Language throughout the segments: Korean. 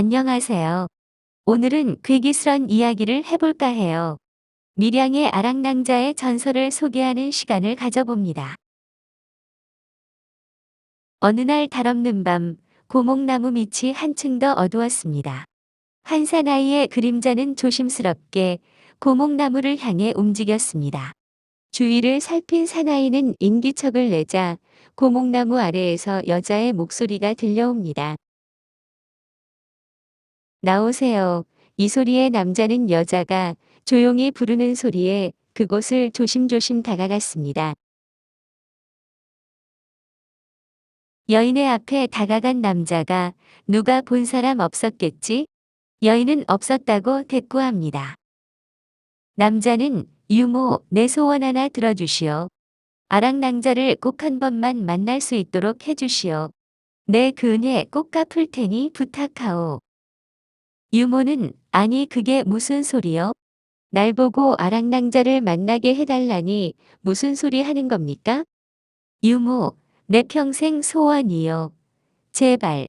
안녕하세요. 오늘은 괴기스런 이야기를 해볼까 해요. 밀양의 아랑낭자의 전설을 소개하는 시간을 가져봅니다. 어느 날 달없는 밤, 고목나무 밑이 한층 더 어두웠습니다. 한 사나이의 그림자는 조심스럽게 고목나무를 향해 움직였습니다. 주위를 살핀 사나이는 인기척을 내자 고목나무 아래에서 여자의 목소리가 들려옵니다. 나오세요. 이 소리에 남자는 여자가 조용히 부르는 소리에 그곳을 조심조심 다가갔습니다. 여인의 앞에 다가간 남자가 누가 본 사람 없었겠지? 여인은 없었다고 대꾸합니다. 남자는 유모, 내 소원 하나 들어주시오. 아랑낭자를 꼭 한 번만 만날 수 있도록 해주시오. 내 그 은혜 꼭 갚을 테니 부탁하오. 유모는 아니 그게 무슨 소리요? 날 보고 아랑낭자를 만나게 해달라니 무슨 소리 하는 겁니까? 유모, 내 평생 소원이요. 제발.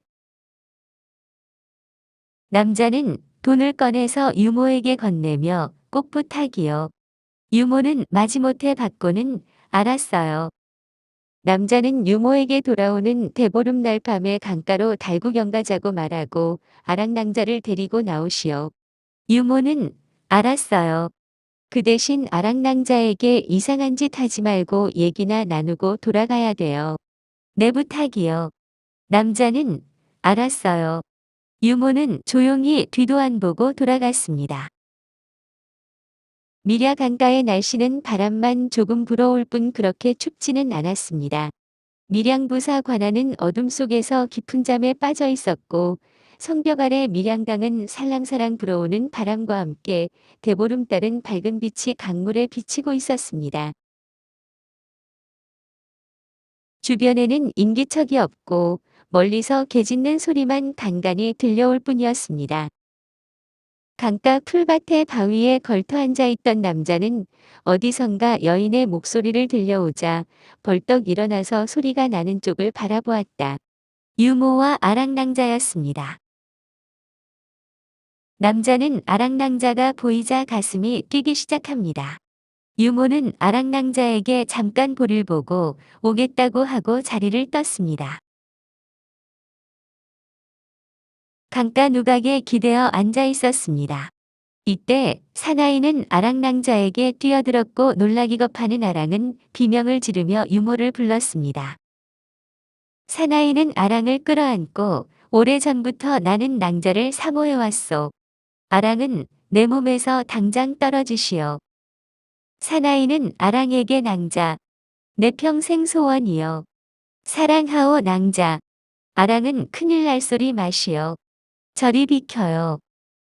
남자는 돈을 꺼내서 유모에게 건네며 꼭 부탁이요. 유모는 마지못해 받고는 알았어요. 남자는 유모에게 돌아오는 대보름날 밤에 강가로 달구경 가자고 말하고 아랑낭자를 데리고 나오시오. 유모는 알았어요. 그 대신 아랑낭자에게 이상한 짓 하지 말고 얘기나 나누고 돌아가야 돼요. 내 부탁이요. 남자는 알았어요. 유모는 조용히 뒤도 안 보고 돌아갔습니다. 미랴 강가의 날씨는 바람만 조금 불어올 뿐 그렇게 춥지는 않았습니다. 밀양부사 관아는 어둠 속에서 깊은 잠에 빠져 있었고 성벽 아래 밀양강은 살랑살랑 불어오는 바람과 함께 대보름 따른 밝은 빛이 강물에 비치고 있었습니다. 주변에는 인기척이 없고 멀리서 개 짖는 소리만 간간히 들려올 뿐이었습니다. 강가 풀밭의 바위에 걸터 앉아 있던 남자는 어디선가 여인의 목소리를 들려오자 벌떡 일어나서 소리가 나는 쪽을 바라보았다. 유모와 아랑낭자였습니다. 남자는 아랑낭자가 보이자 가슴이 뛰기 시작합니다. 유모는 아랑낭자에게 잠깐 볼을 보고 오겠다고 하고 자리를 떴습니다. 강가 누각에 기대어 앉아 있었습니다. 이때 사나이는 아랑낭자에게 뛰어들었고 놀라기겁하는 아랑은 비명을 지르며 유모를 불렀습니다. 사나이는 아랑을 끌어안고 오래전부터 나는 낭자를 사모해왔소. 아랑은 내 몸에서 당장 떨어지시오. 사나이는 아랑에게 낭자, 내 평생 소원이요. 사랑하오 낭자. 아랑은 큰일 날 소리 마시오. 저리 비켜요.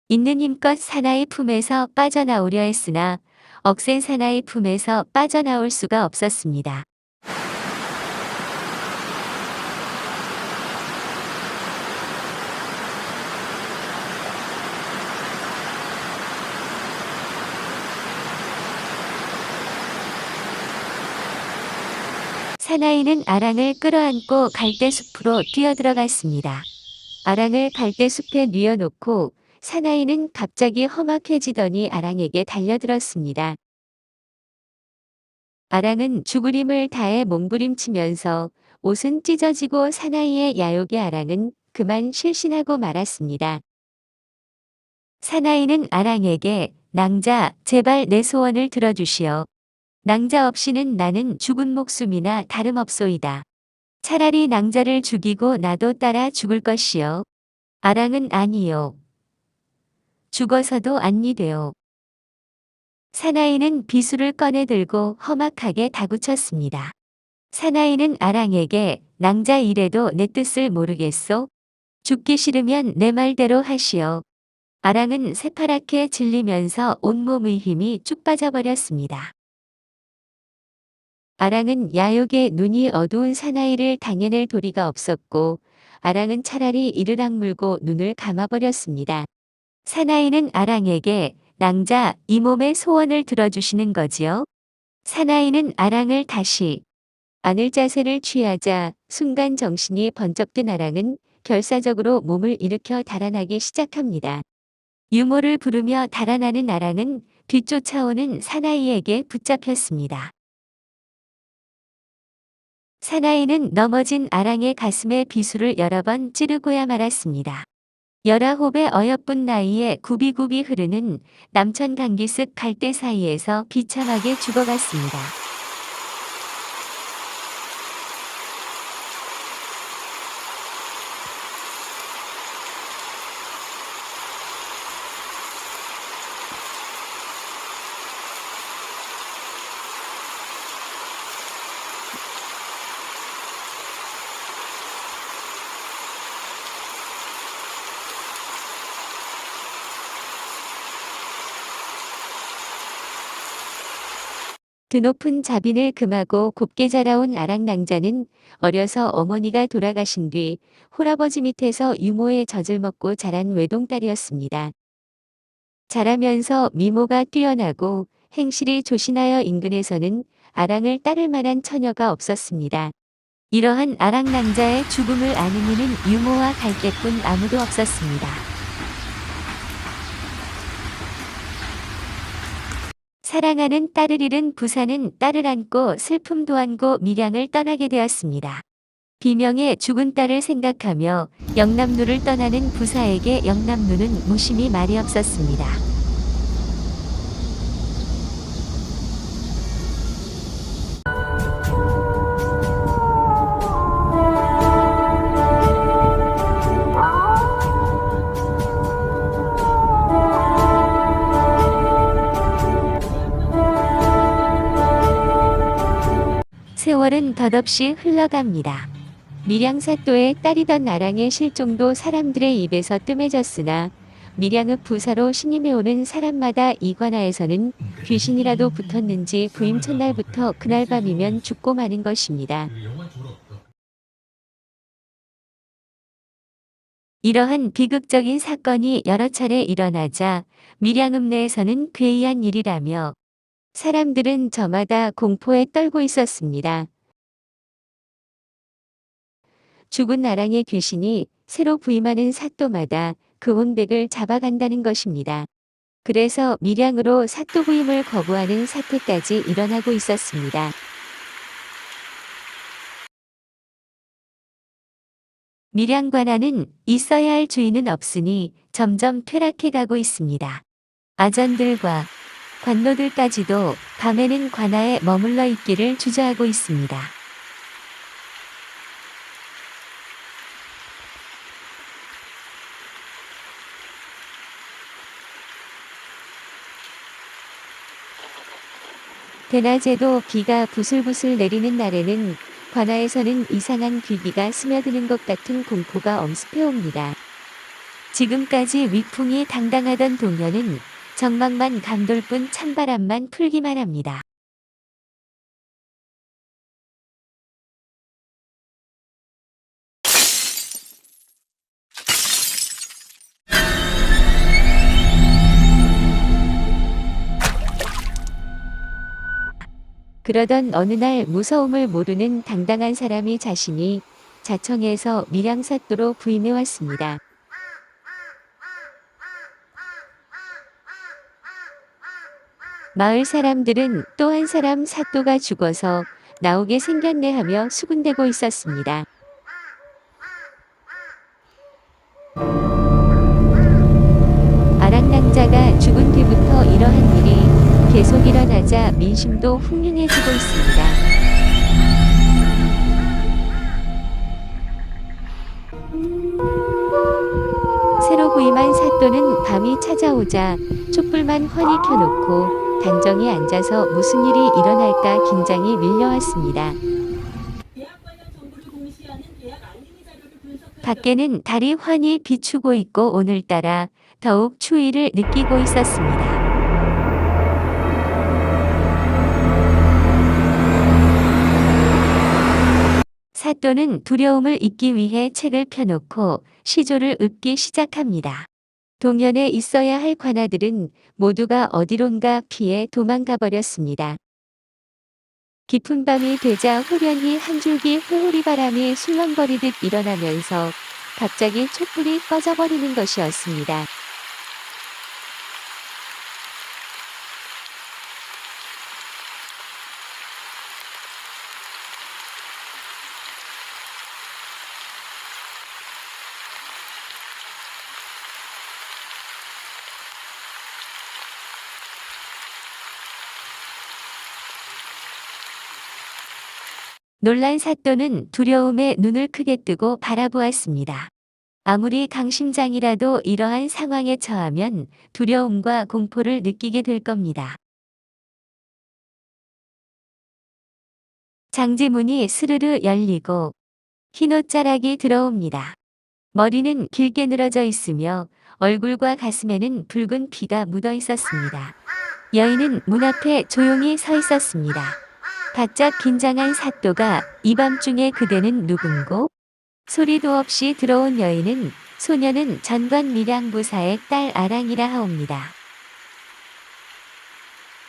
있는 힘껏 사나이 품에서 빠져나오려 했으나 억센 사나이 품에서 빠져나올 수가 없었습니다. 사나이는 아랑을 끌어안고 갈대숲으로 뛰어들어갔습니다. 아랑을 갈대숲에 뉘어놓고 사나이는 갑자기 험악해지더니 아랑에게 달려들었습니다. 아랑은 죽을 힘을 다해 몸부림치면서 옷은 찢어지고 사나이의 야욕에 아랑은 그만 실신하고 말았습니다. 사나이는 아랑에게 낭자 제발 내 소원을 들어주시오. 낭자 없이는 나는 죽은 목숨이나 다름없소이다. 차라리 낭자를 죽이고 나도 따라 죽을 것이요. 아랑은 아니요. 죽어서도 안니되오. 사나이는 비수를 꺼내 들고 험악하게 다구쳤습니다. 사나이는 아랑에게 낭자 이래도 내 뜻을 모르겠소? 죽기 싫으면 내 말대로 하시오. 아랑은 새파랗게 질리면서 온몸의 힘이 쭉 빠져버렸습니다. 아랑은 야욕에 눈이 어두운 사나이를 당해낼 도리가 없었고 아랑은 차라리 이를 악물고 눈을 감아버렸습니다. 사나이는 아랑에게 낭자 이 몸의 소원을 들어주시는 거지요? 사나이는 아랑을 다시 안을 자세를 취하자 순간 정신이 번쩍 든 아랑은 결사적으로 몸을 일으켜 달아나기 시작합니다. 유모를 부르며 달아나는 아랑은 뒤쫓아오는 사나이에게 붙잡혔습니다. 사나이는 넘어진 아랑의 가슴에 비수를 여러 번 찌르고야 말았습니다. 19의 어여쁜 나이에 굽이굽이 흐르는 남천 강기슭 갈대 사이에서 비참하게 죽어갔습니다. 드높은 자빈을 금하고 곱게 자라온 아랑낭자는 어려서 어머니가 돌아가신 뒤 홀아버지 밑에서 유모의 젖을 먹고 자란 외동딸이었습니다. 자라면서 미모가 뛰어나고 행실이 조신하여 인근에서는 아랑을 따를 만한 처녀가 없었습니다. 이러한 아랑낭자의 죽음을 아는 이는 유모와 갈대뿐 아무도 없었습니다. 사랑하는 딸을 잃은 부사는 딸을 안고 슬픔도 안고 밀양을 떠나게 되었습니다. 비명의 죽은 딸을 생각하며 영남루를 떠나는 부사에게 영남루는 무심히 말이 없었습니다. 세월은 덧없이 흘러갑니다. 밀양사또의 딸이던 아랑의 실종도 사람들의 입에서 뜸해졌으나 밀양읍 부사로 신임해오는 사람마다 이 관아에서는 귀신이라도 붙었는지 부임 첫날부터 그날 밤이면 죽고 마는 것입니다. 이러한 비극적인 사건이 여러 차례 일어나자 밀양읍 내에서는 괴이한 일이라며 사람들은 저마다 공포에 떨고 있었습니다. 죽은 아랑의 귀신이 새로 부임하는 사또마다 그 혼백을 잡아간다는 것입니다. 그래서 밀양으로 사또 부임을 거부하는 사태까지 일어나고 있었습니다. 밀양 관아는 있어야 할 주인은 없으니 점점 퇴락해 가고 있습니다. 아전들과 관노들까지도 밤에는 관아에 머물러 있기를 주저하고 있습니다. 대낮에도 비가 부슬부슬 내리는 날에는 관아에서는 이상한 귀기가 스며드는 것 같은 공포가 엄습해옵니다. 지금까지 위풍이 당당하던 동녀는 정막만 감돌 뿐 찬바람만 풀기만 합니다. 그러던 어느 날 무서움을 모르는 당당한 사람이 자신이 자청에서 밀양사또로 부임해 왔습니다. 마을 사람들은 또 한 사람 사또가 죽어서 나오게 생겼네 하며 수군대고 있었습니다. 아랑낭자가 죽은 뒤부터 이러한 일이 계속 일어나자 민심도 흉흉해지고 있습니다. 새로 부임한 사또는 밤이 찾아오자 촛불만 환히 켜놓고 단정히 앉아서 무슨 일이 일어날까 긴장이 밀려왔습니다. 밖에는 달이 환히 비추고 있고 오늘따라 더욱 추위를 느끼고 있었습니다. 사또는 두려움을 잊기 위해 책을 펴놓고 시조를 읊기 시작합니다. 동현에 있어야 할 관아들은 모두가 어디론가 피해 도망가 버렸습니다. 깊은 밤이 되자 후련히 한 줄기 회오리 바람이 술렁거리듯 일어나면서 갑자기 촛불이 꺼져버리는 것이었습니다. 놀란 사또는 두려움에 눈을 크게 뜨고 바라보았습니다. 아무리 강심장이라도 이러한 상황에 처하면 두려움과 공포를 느끼게 될 겁니다. 장지문이 스르르 열리고 흰 옷자락이 들어옵니다. 머리는 길게 늘어져 있으며 얼굴과 가슴에는 붉은 피가 묻어 있었습니다. 여인은 문 앞에 조용히 서 있었습니다. 바짝 긴장한 사또가 이 밤중에 그대는 누군고? 소리도 없이 들어온 여인은 소녀는 전관 밀양부사의 딸 아랑이라 하옵니다.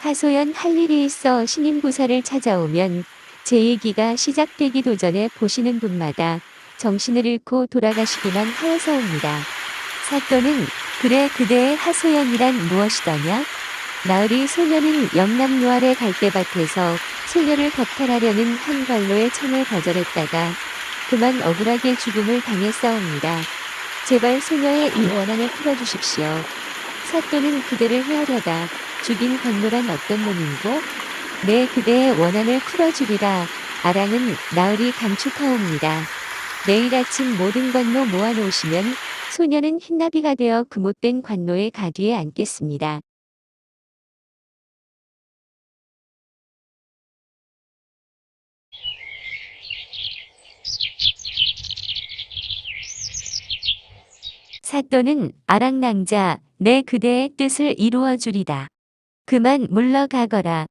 하소연 할 일이 있어 신임부사를 찾아오면 제 얘기가 시작되기도 전에 보시는 분마다 정신을 잃고 돌아가시기만 하여서옵니다. 사또는 그래 그대의 하소연이란 무엇이더냐? 나으리 소녀는 영남노을의 갈대밭에서 소녀를 겁탈하려는 한 관로의 청을 거절했다가 그만 억울하게 죽음을 당했사옵니다. 제발 소녀의 이 원한을 풀어주십시오. 사또는 그대를 헤아려다 죽인 관노란 어떤 놈인고? 내 그대의 원한을 풀어주리라. 아랑은 나으리 감축하옵니다. 내일 아침 모든 관노 모아놓으시면 소녀는 흰나비가 되어 그 못된 관노의 가뒤에 앉겠습니다. 사또는 아랑낭자 내 그대의 뜻을 이루어 주리다. 그만 물러가거라.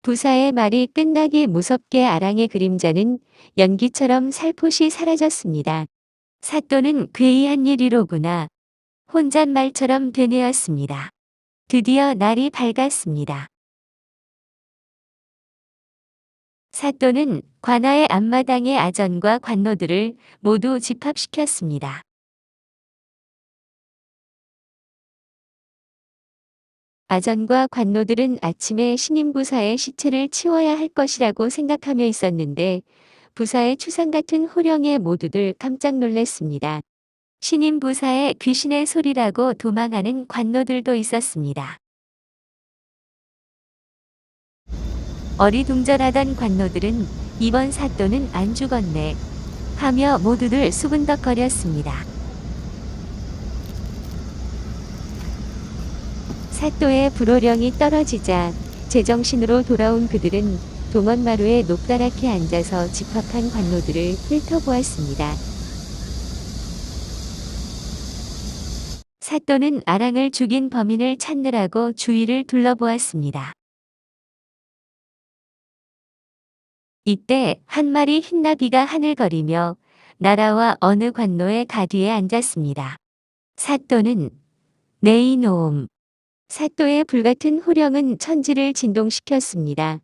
부사의 말이 끝나기 무섭게 아랑의 그림자는 연기처럼 살포시 사라졌습니다. 사또는 괴이한 일이로구나. 혼잣말처럼 되뇌었습니다. 드디어 날이 밝았습니다. 사또는 관아의 앞마당의 아전과 관노들을 모두 집합시켰습니다. 아전과 관노들은 아침에 신임부사의 시체를 치워야 할 것이라고 생각하며 있었는데 부사의 추상 같은 호령에 모두들 깜짝 놀랐습니다. 신임부사의 귀신의 소리라고 도망하는 관노들도 있었습니다. 어리둥절하던 관노들은 이번 사또는 안 죽었네 하며 모두들 수군덕거렸습니다. 사또의 불호령이 떨어지자 제정신으로 돌아온 그들은 동원마루에 높다랗게 앉아서 집합한 관노들을 훑어보았습니다. 사또는 아랑을 죽인 범인을 찾느라고 주위를 둘러보았습니다. 이때 한 마리 흰나비가 하늘거리며 나라와 어느 관노의 가뒤에 앉았습니다. 사또는 네 이놈. 사또의 불같은 호령은 천지를 진동시켰습니다.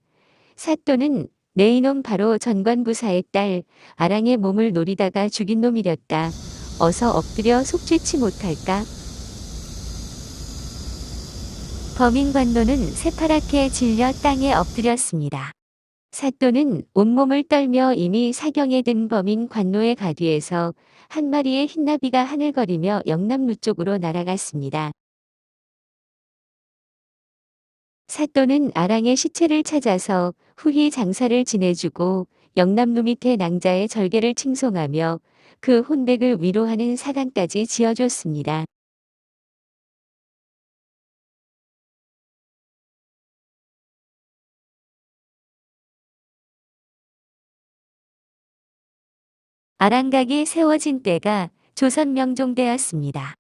사또는 네 이놈 바로 전관부사의 딸 아랑의 몸을 노리다가 죽인 놈이렸다. 어서 엎드려 속죄치 못할까? 범인 관노는 새파랗게 질려 땅에 엎드렸습니다. 사또는 온몸을 떨며 이미 사경에 든 범인 관노의 가뒤에서 한 마리의 흰나비가 하늘거리며 영남루 쪽으로 날아갔습니다. 사또는 아랑의 시체를 찾아서 후히 장사를 지내주고 영남루 밑에 낭자의 절개를 칭송하며 그 혼백을 위로하는 사당까지 지어줬습니다. 아랑각이 세워진 때가 조선 명종대였습니다.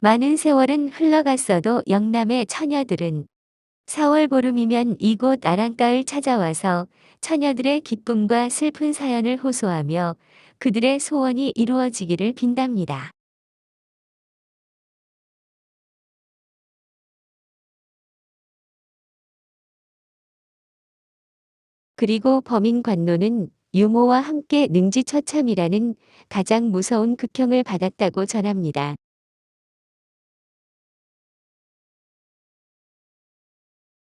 많은 세월은 흘러갔어도 영남의 처녀들은 4월 보름이면 이곳 아랑가을 찾아와서 처녀들의 기쁨과 슬픈 사연을 호소하며 그들의 소원이 이루어지기를 빈답니다. 그리고 범인 관노는 유모와 함께 능지처참이라는 가장 무서운 극형을 받았다고 전합니다.